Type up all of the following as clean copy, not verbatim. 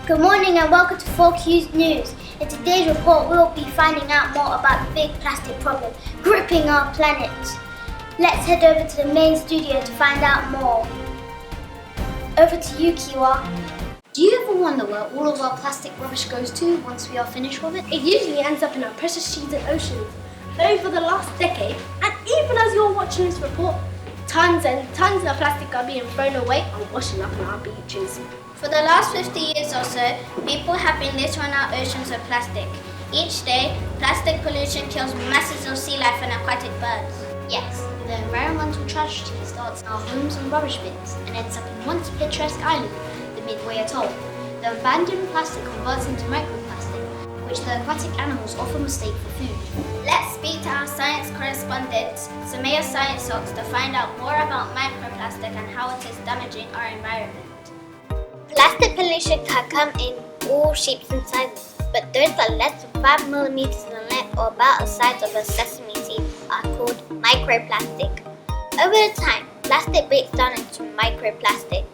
Good morning and welcome to 4Q's News. In today's report, we'll be finding out more about the big plastic problem gripping our planet. Let's head over to the main studio to find out more. Over to you, Kiwa. Do you ever wonder where all of our plastic rubbish goes to once we are finished with it? It usually ends up in our precious seas and oceans. Over the last decade, and even as you're watching this report, tons and tons of plastic are being thrown away and washing up on our beaches. For the last 50 years or so, people have been littering our oceans with plastic. Each day, plastic pollution kills masses of sea life and aquatic birds. Yes, the environmental tragedy starts in our homes and rubbish bins and ends up in once picturesque island, the Midway Atoll. The abandoned plastic converts into microplastic, which the aquatic animals often mistake for food. Let's speak to our science correspondent, Samaya Science Socks, to find out more about microplastic and how it is damaging our environment. Plastic pollution can come in all shapes and sizes, but those that are less than 5 millimeters in length or about the size of a sesame seed are called microplastic. Over the time, plastic breaks down into microplastic.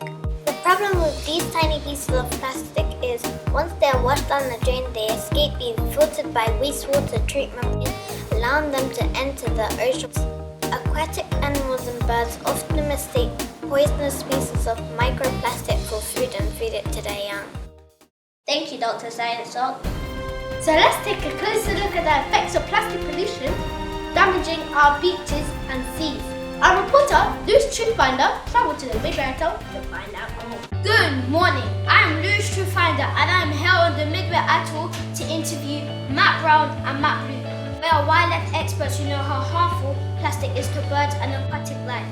The problem with these tiny pieces of plastic is once they are washed down the drain, they escape being filtered by wastewater treatment plants, allowing them to enter the oceans. Aquatic animals and birds often mistake poisonous species of microplastic for food and feed it to their young. Thank you, Dr. Science Sock. So let's take a closer look at the effects of plastic pollution damaging our beaches and seas. Our reporter, Louis Truthfinder, travelled to the Midway Atoll to find out more. Good morning, I'm Louis Truthfinder and I'm here on the Midway Atoll to interview Matt Brown and Matt Blue. They are wildlife experts who know how harmful plastic is to birds and aquatic life.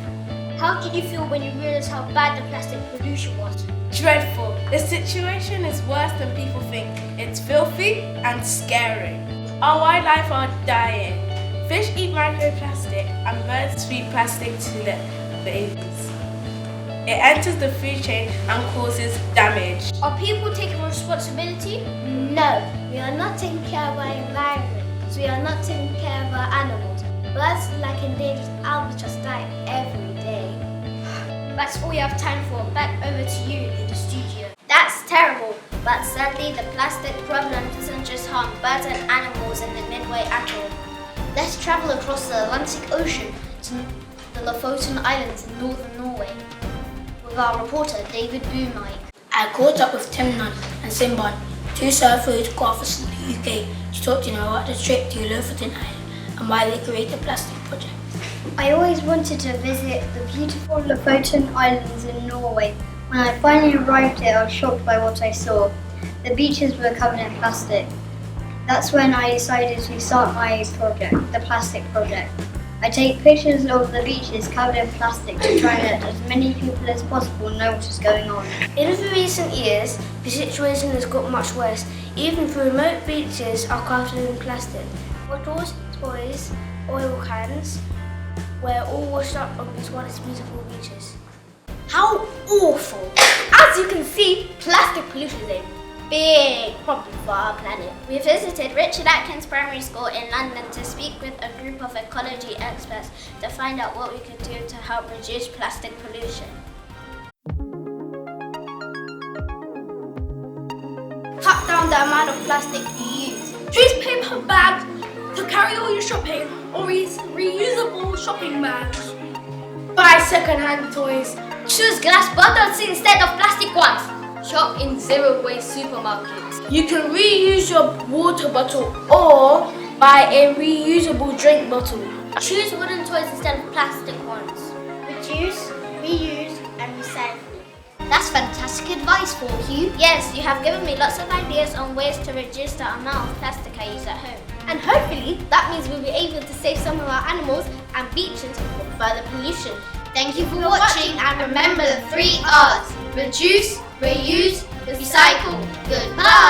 How did you feel when you realised how bad the plastic pollution was? Dreadful. The situation is worse than people think. It's filthy and scary. Our wildlife are dying. Fish eat microplastic and birds feed plastic to their babies. It enters the food chain and causes damage. Are people taking responsibility? No, we are not taking care of our environment, so we are not taking care of our animals. Birds like endangered albatross die every day. That's all we have time for. Back over to you in the studio. That's terrible, but sadly the plastic problem doesn't just harm birds and animals in the Midway Atoll. Let's travel across the Atlantic Ocean to the Lofoten Islands in northern Norway with our reporter David Boomike. I caught up with Tim Nunn and Simbad, two surf photographers in the UK, to talk to know about the trip to Lofoten Island and why they created the plastic project. I always wanted to visit the beautiful Lofoten Islands in Norway. When I finally arrived here, I was shocked by what I saw. The beaches were covered in plastic. That's when I decided to start my project, the plastic project. I take pictures of the beaches covered in plastic to try and let as many people as possible know what is going on. In recent years, the situation has got much worse. Even the remote beaches are covered in plastic. Bottles, toys, oil cans were all washed up on these once beautiful beaches. How awful! As you can see, plastic pollution is a big problem for our planet. We visited Richard Atkins Primary School in London to speak with a group of ecology experts to find out what we could do to help reduce plastic pollution. Cut down the amount of plastic you use. Choose paper bags to carry all your shopping or use reusable shopping bags. Buy second-hand toys. Choose glass bottles instead of plastic ones. Shop in zero-waste supermarkets. You can reuse your water bottle or buy a reusable drink bottle. Choose wooden toys instead of plastic ones. Reduce, reuse, and recycle. That's fantastic advice for you. Yes, you have given me lots of ideas on ways to reduce the amount of plastic I use at home. And hopefully that means we'll be able to save some of our animals and beaches from further pollution. Thank you for watching and remember the 3 R's. Reduce, reuse, recycle. Goodbye.